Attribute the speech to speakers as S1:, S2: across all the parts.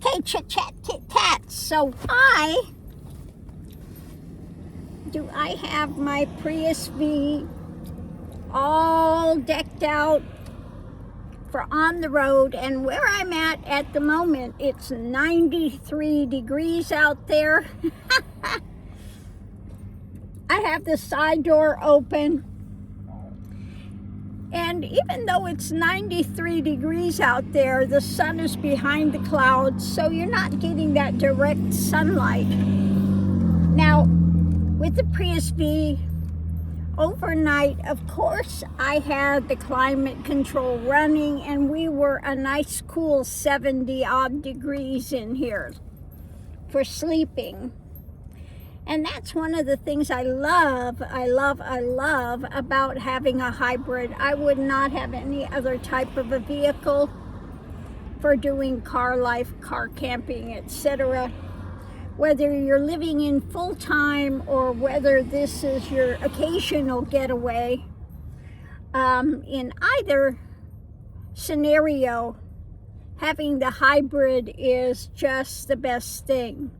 S1: Okay, chit chat, tit tat. So I have my Prius V all decked out for on the road, and where I'm at the moment, it's 93 degrees out there. I have the side door open, and even though it's 93 degrees out there, the sun is behind the clouds, so you're not getting that direct sunlight. Now, with the Prius V, overnight, of course, I had the climate control running, and we were a nice cool 70 odd degrees in here for sleeping. And that's one of the things I love about having a hybrid. I would not have any other type of a vehicle for doing car life, car camping, etc. Whether you're living in full-time or whether this is your occasional getaway, in either scenario, having the hybrid is just the best thing.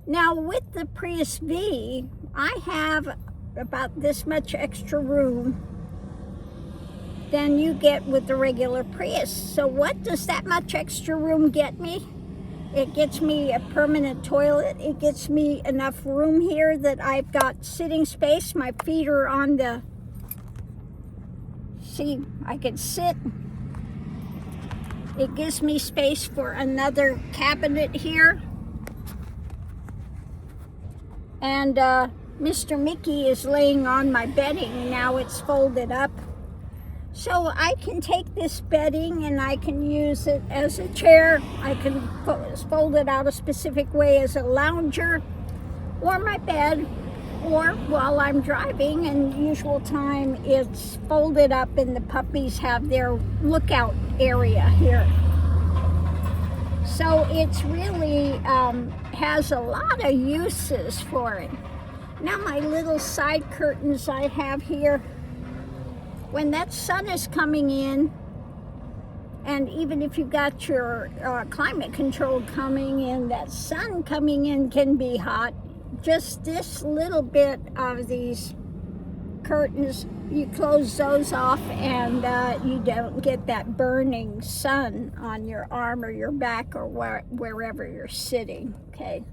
S1: Now, with the Prius V, I have about this much extra room than you get with the regular Prius. So what does that much extra room get me? It gets me a permanent toilet. It gets me enough room here that I've got sitting space. My feet are on the, see, I can sit. It gives me space for another cabinet here. And Mr. Mickey is laying on my bedding. Now it's folded up. So I can take this bedding and I can use it as a chair. I can fold it out a specific way as a lounger, or my bed, or while I'm driving in usual time, it's folded up and the puppies have their lookout area here. So it's really has a lot of uses for it. Now my little side curtains I have here, when that sun is coming in, and even if you've got your climate control coming in, that sun coming in can be hot. Just this little bit of these curtains, you close those off and you don't get that burning sun on your arm or your back or wherever you're sitting, okay?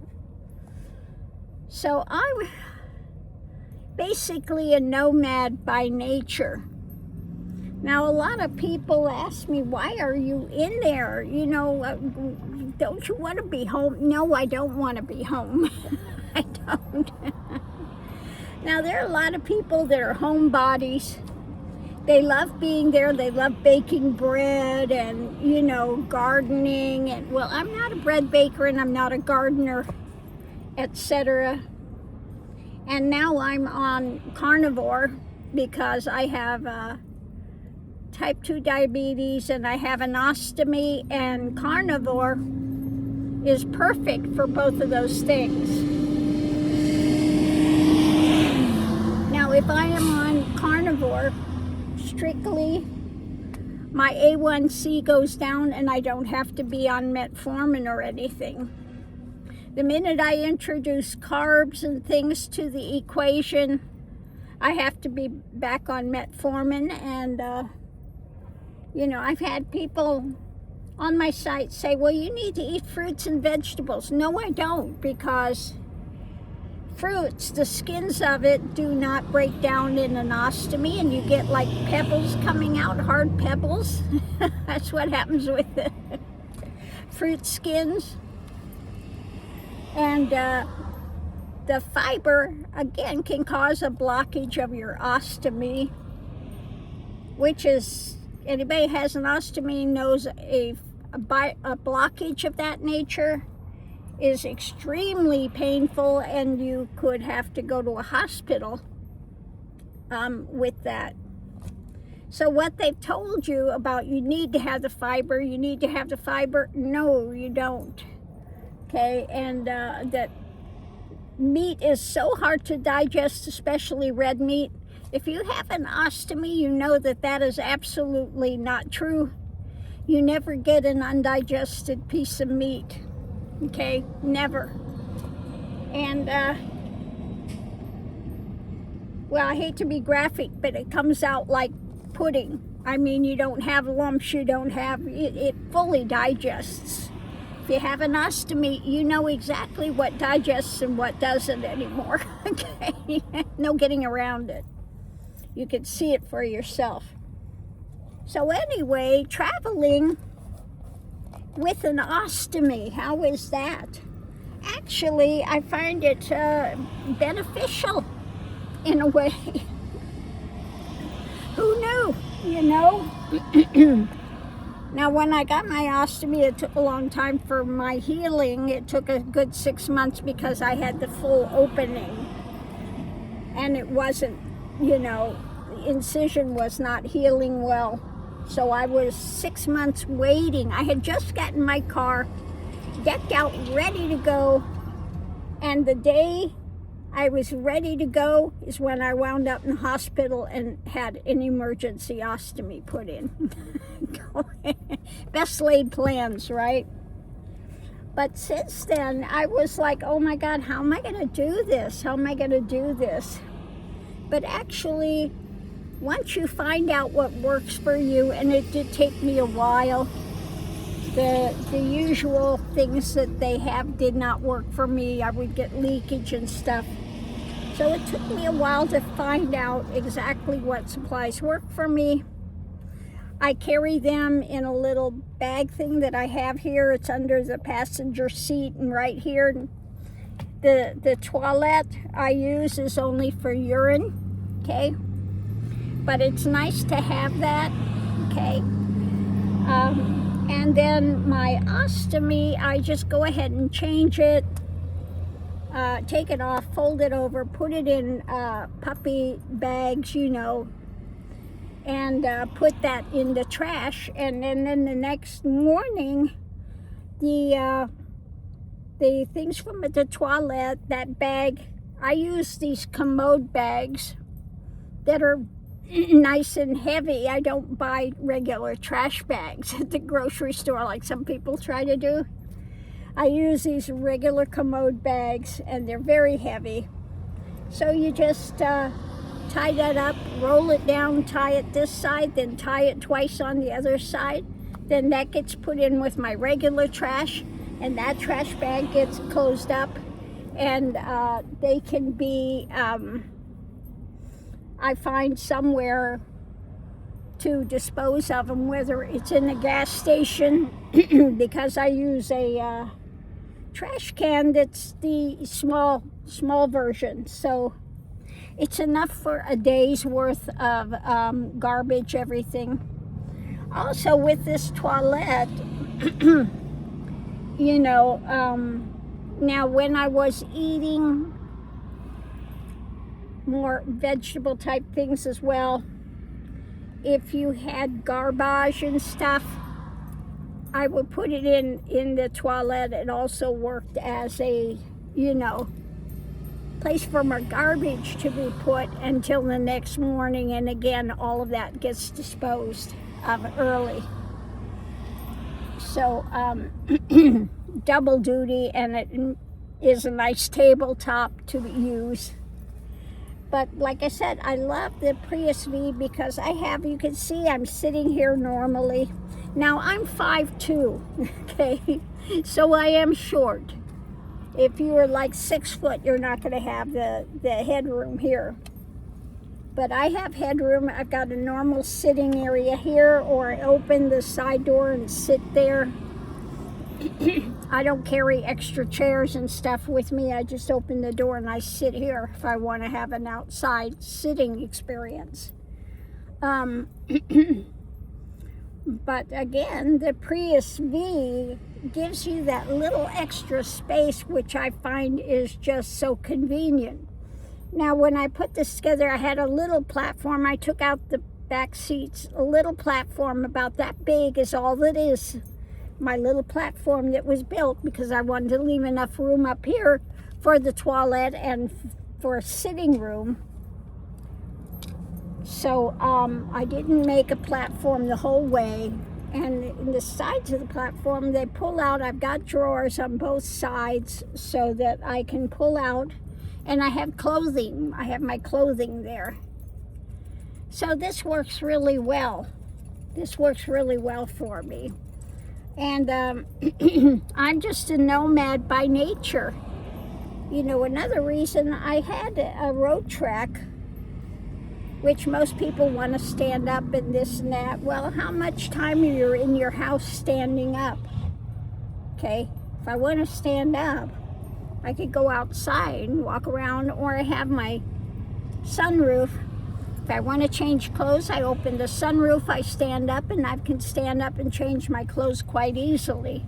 S1: So I'm basically a nomad by nature. Now, a lot of people ask me, why are you in there? You know, don't you want to be home? No, I don't want to be home. I don't. Now, there are a lot of people that are homebodies. They love being there. They love baking bread and, you know, gardening. And, well, I'm not a bread baker and I'm not a gardener, etc. And now I'm on carnivore because I have type 2 diabetes and I have an ostomy, and carnivore is perfect for both of those things. Now, if I am on carnivore strictly, my A1C goes down and I don't have to be on metformin or anything. The minute I introduce carbs and things to the equation, I have to be back on metformin. And you know, I've had people on my site say, well, you need to eat fruits and vegetables. No, I don't, because fruits, the skins of it do not break down in an ostomy, and you get like pebbles coming out, hard pebbles. That's what happens with the fruit skins. And the fiber, again, can cause a blockage of your ostomy, which is, anybody who has an ostomy knows a blockage of that nature is extremely painful, and you could have to go to a hospital with that. So what they've told you about, you need to have the fiber, you need to have the fiber, no, you don't. Okay, and that meat is so hard to digest, especially red meat. If you have an ostomy, you know that that is absolutely not true. You never get an undigested piece of meat. okay? Never. And, well, I hate to be graphic, but it comes out like pudding. I mean, you don't have lumps, you don't have, it fully digests. If you have an ostomy, you know exactly what digests and what doesn't anymore, okay? No getting around it. You can see it for yourself. So anyway, traveling with an ostomy, how is that? Actually, I find it beneficial in a way. Who knew, you know? Now, when I got my ostomy, it took a long time for my healing. It took a good 6 months because I had the full opening. And it wasn't, you know, the incision was not healing well. So I was 6 months waiting. I had just gotten my car decked out, ready to go. And the day I was ready to go is when I wound up in the hospital and had an emergency ostomy put in. Best laid plans, right? But since then, I was like, oh my God, how am I going to do this? How am I going to do this? But actually, once you find out what works for you, and it did take me a while, the usual things that they have did not work for me. I would get leakage and stuff. So it took me a while to find out exactly what supplies work for me. I carry them in a little bag thing that I have here. It's under the passenger seat and right here. The toilet I use is only for urine, okay? But it's nice to have that, okay? And then my ostomy, I just go ahead and change it, take it off, fold it over, put it in puppy bags, you know, and put that in the trash. And then the next morning, the things from the toilet, that bag, I use these commode bags that are nice and heavy. I don't buy regular trash bags at the grocery store like some people try to do. I use these regular commode bags, and they're very heavy. So you just tie that up, roll it down, tie it this side, then tie it twice on the other side. Then that gets put in with my regular trash, and that trash bag gets closed up, and they can be, I find somewhere to dispose of them, whether it's in a gas station, because I use a trash can that's the small version. So it's enough for a day's worth of garbage, everything. Also with this toilet, you know, now when I was eating more vegetable type things as well, if you had garbage and stuff, I would put it in the toilet. It also worked as a, you know, place for more garbage to be put until the next morning, and again all of that gets disposed of early. So double duty, and it is a nice tabletop to use. But like I said, I love the Prius V because I have, you can see I'm sitting here normally. Now I'm 5'2", okay, so I am short. If you are like 6 foot, you're not going to have the headroom here. But I have headroom. I've got a normal sitting area here, or I open the side door and sit there. I don't carry extra chairs and stuff with me. I just open the door and I sit here if I want to have an outside sitting experience. But again, the Prius V gives you that little extra space, which I find is just so convenient. Now, when I put this together, I had a little platform. I took out the back seats. A little platform about that big is all that is. My little platform that was built because I wanted to leave enough room up here for the toilet and for a sitting room. So I didn't make a platform the whole way. And in the sides of the platform, they pull out. I've got drawers on both sides so that I can pull out. And I have clothing. I have my clothing there. So this works really well. This works really well for me. And I'm just a nomad by nature. You know, another reason I had a road track, which most people want to stand up and this and that. Well, how much time are you in your house standing up? Okay, if I want to stand up, I could go outside and walk around, or I have my sunroof. If I want to change clothes, I open the sunroof, I stand up, and I can stand up and change my clothes quite easily.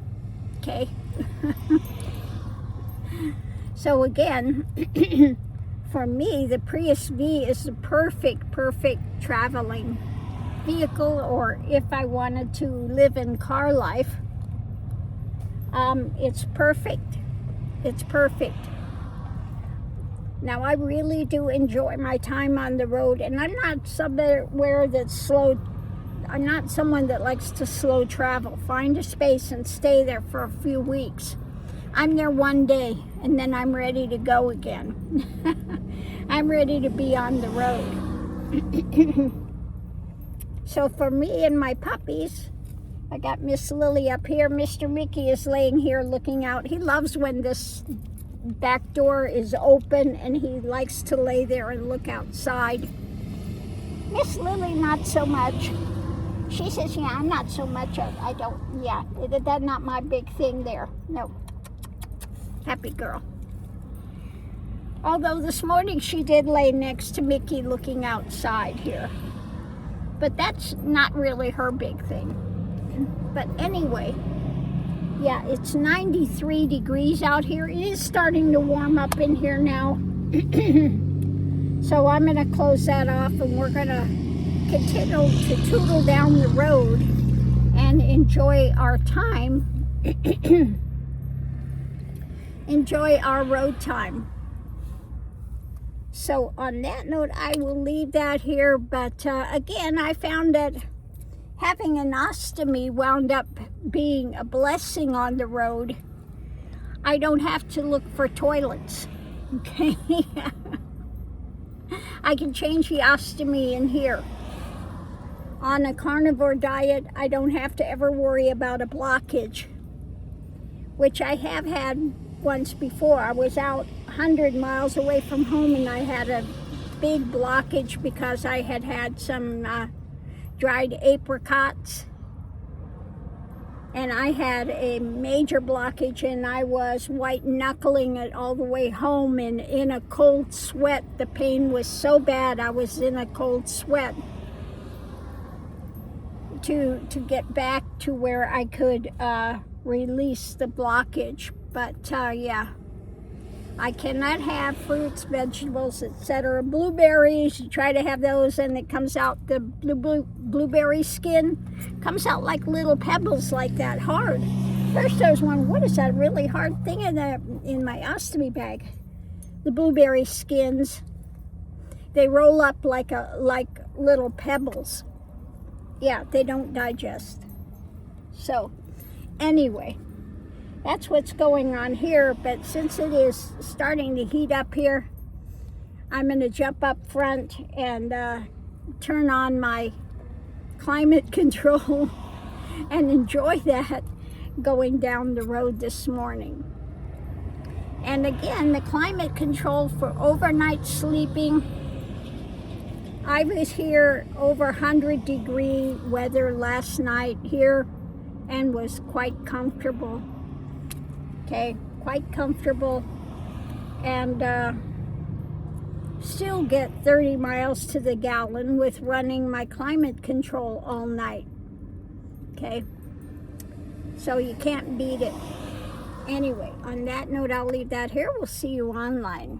S1: Okay? So again, for me, the Prius V is the perfect traveling vehicle, or if I wanted to live in car life, it's perfect. It's perfect. Now, I really do enjoy my time on the road, and I'm not somewhere that's slow. I'm not someone that likes to slow travel. Find a space and stay there for a few weeks. I'm there one day, and then I'm ready to go again. I'm ready to be on the road. So for me and my puppies, I got Miss Lily up here. Mr. Mickey is laying here looking out. He loves when this back door is open, and he likes to lay there and look outside. Miss Lily, not so much. She says, yeah, I'm not so much. I don't, yeah, that's not my big thing there. No. Happy girl. Although this morning she did lay next to Mickey looking outside here. But that's not really her big thing. But anyway, yeah, it's 93 degrees out here. It is starting to warm up in here now. So I'm going to close that off, and we're going to continue to tootle down the road and enjoy our time. Enjoy our road time. So on that note, I will leave that here. But again, I found that having an ostomy wound up being a blessing on the road. I don't have to look for toilets. Okay? I can change the ostomy in here. On a carnivore diet, I don't have to ever worry about a blockage, which I have had once before. I was out 100 miles away from home, and I had a big blockage because I had had some dried apricots, and I had a major blockage, and I was white knuckling it all the way home, and in a cold sweat. The pain was so bad, I was in a cold sweat to get back to where I could release the blockage. But yeah, I cannot have fruits, vegetables, etc. Blueberries, you try to have those, and it comes out, the blueberry skin comes out like little pebbles like that, hard. First I was wondering, what is that really hard thing in my ostomy bag? The blueberry skins, they roll up like little pebbles. Yeah, they don't digest. So anyway, that's what's going on here. But since it is starting to heat up here, I'm going to jump up front and turn on my climate control and enjoy that going down the road this morning. And again, the climate control for overnight sleeping, I was here over 100-degree weather last night here and was quite comfortable. Okay, quite comfortable, and still get 30 miles to the gallon with running my climate control all night. Okay, so you can't beat it. Anyway, on that note, I'll leave that here. We'll see you online.